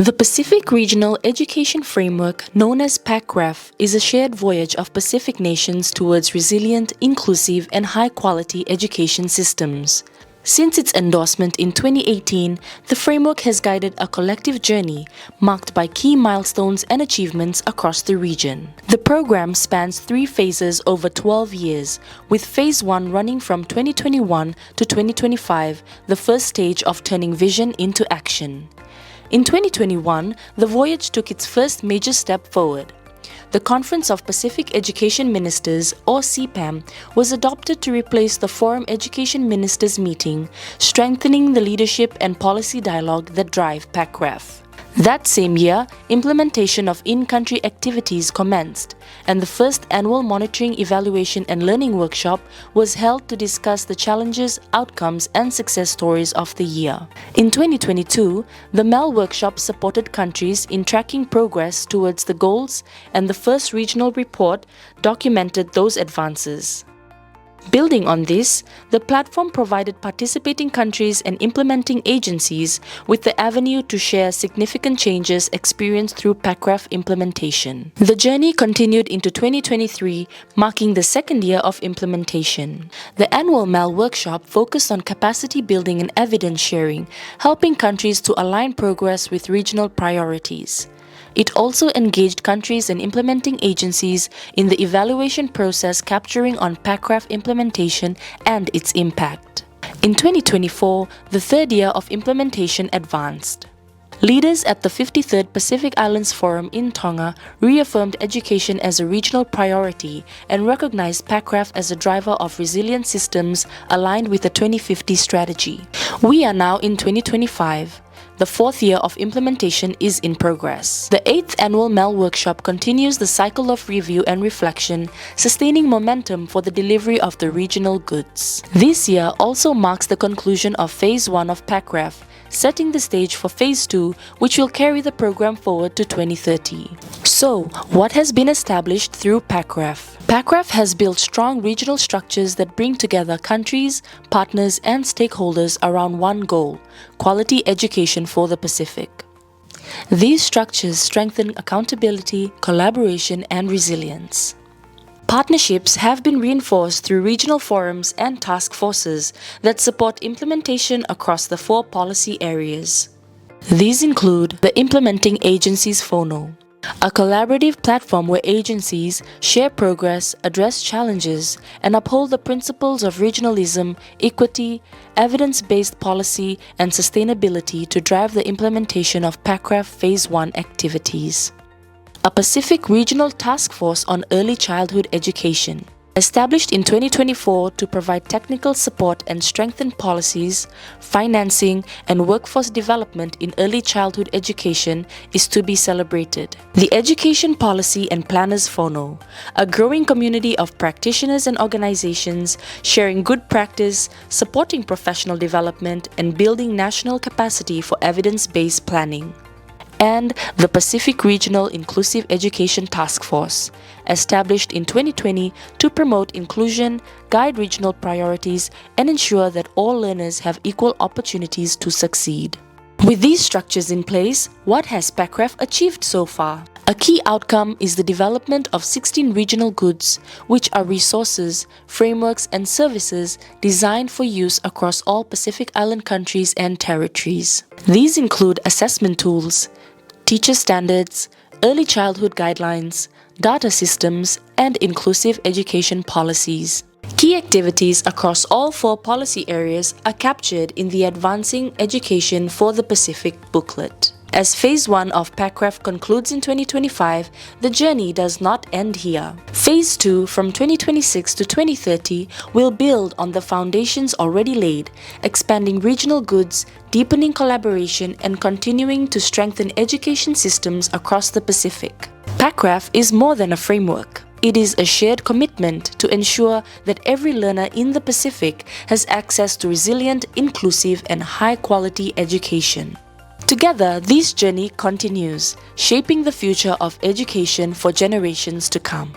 The Pacific Regional Education Framework, known as PacREF, is a shared voyage of Pacific nations towards resilient, inclusive, and high-quality education systems. Since its endorsement in 2018, the framework has guided a collective journey marked by key milestones and achievements across the region. The program spans 3 phases over 12 years, with Phase 1 running from 2021 to 2025, the first stage of turning vision into action. In 2021, the voyage took its first major step forward. The Conference of Pacific Education Ministers, or CPAM, was adopted to replace the Forum Education Ministers meeting, strengthening the leadership and policy dialogue that drive PacREF. That same year, implementation of in-country activities commenced, and the first annual Monitoring, Evaluation and Learning Workshop was held to discuss the challenges, outcomes, and success stories of the year. In 2022, the MEL Workshop supported countries in tracking progress towards the goals, and the first regional report documented those advances. Building on this, the platform provided participating countries and implementing agencies with the avenue to share significant changes experienced through PacREF implementation. The journey continued into 2023, marking the second year of implementation. The annual MEL workshop focused on capacity building and evidence sharing, helping countries to align progress with regional priorities. It also engaged countries and implementing agencies in the evaluation process, capturing on PacREF implementation and its impact. In 2024, the third year of implementation advanced. Leaders at the 53rd Pacific Islands Forum in Tonga reaffirmed education as a regional priority and recognized PacREF as a driver of resilient systems aligned with the 2050 strategy. We are now in 2025. The fourth year of implementation is in progress. The 8th annual MEL workshop continues the cycle of review and reflection, sustaining momentum for the delivery of the regional goods. This year also marks the conclusion of Phase 1 of PacREF, setting the stage for Phase 2, which will carry the program forward to 2030. So, what has been established through PacREF? PacREF has built strong regional structures that bring together countries, partners, and stakeholders around one goal: quality education for the Pacific. These structures strengthen accountability, collaboration, and resilience. Partnerships have been reinforced through regional forums and task forces that support implementation across the 4 policy areas. These include the Implementing Agencies Fono, a collaborative platform where agencies share progress, address challenges, and uphold the principles of regionalism, equity, evidence-based policy, and sustainability to drive the implementation of PacREF Phase 1 activities. A Pacific Regional Task Force on Early Childhood Education. Established in 2024 to provide technical support and strengthen policies, financing, and workforce development in early childhood education, is to be celebrated. The Education Policy and Planners Fono, a growing community of practitioners and organizations sharing good practice, supporting professional development, and building national capacity for evidence-based planning. And the Pacific Regional Inclusive Education Task Force, established in 2020 to promote inclusion, guide regional priorities, and ensure that all learners have equal opportunities to succeed. With these structures in place, what has PacREF achieved so far? A key outcome is the development of 16 regional goods, which are resources, frameworks, and services designed for use across all Pacific Island countries and territories. These include assessment tools, teacher standards, early childhood guidelines, data systems, and inclusive education policies. Key activities across all 4 policy areas are captured in the Advancing Education for the Pacific booklet. As Phase 1 of PacREF concludes in 2025, the journey does not end here. Phase 2 from 2026 to 2030 will build on the foundations already laid, expanding regional goods, deepening collaboration, and continuing to strengthen education systems across the Pacific. PacREF is more than a framework. It is a shared commitment to ensure that every learner in the Pacific has access to resilient, inclusive, and high-quality education. Together, this journey continues, shaping the future of education for generations to come.